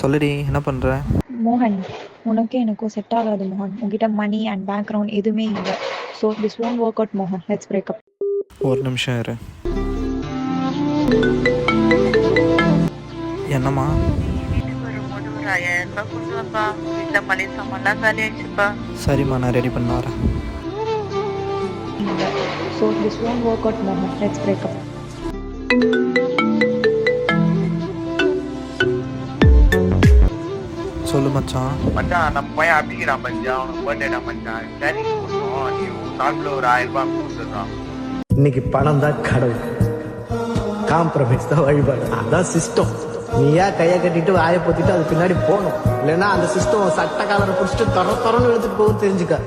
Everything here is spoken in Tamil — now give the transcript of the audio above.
சொல்லுடி, என்ன பண்ற? மோகன், உனக்கும் எனக்கும் செட் ஆகாது மோகன். உன்கிட்ட மணி அண்ட் பேக்ரவுண்ட் எதுவுமே இல்லை. So this won't work out மோகன். Let's break up. ஒரு நிமிஷம் இரு. என்னம்மா? வரும்போது ஒரு 5000 ரூபாய் கொண்டு வாப்பா. வீட்டில் மளிகை சாமான்லாம் காலி ஆயிடுச்சுப்பா. சரிம்மா, நான் ரெடி பண்ண வரேன். இல்லை. So this won't work out மோகன். Let's break up. சொல்லு மச்சான். மச்சான் நம்ம பையன் அப்பிக்கிறான் மச்சான். அவனுக்கு பர்த்டேடா மச்சான். சரி கொடுத்தோம். நீ சாப்பிட ஒரு 1000 ரூபாய் கொடுத்துடுறான். இன்னைக்கு பணம் தான் கடவுள், காம்ப்ரமைஸ் தான் வழிபாடு. அதான் சிஸ்டம். நீயா கையை கட்டிட்டு வாயை பொத்திட்டு அது பின்னாடி போகணும். இல்லைன்னா அந்த சிஸ்டம் சட்ட காலரை பிடிச்சிட்டு தரன்னு இழுத்துட்டு போகும். தெரிஞ்சுக்க.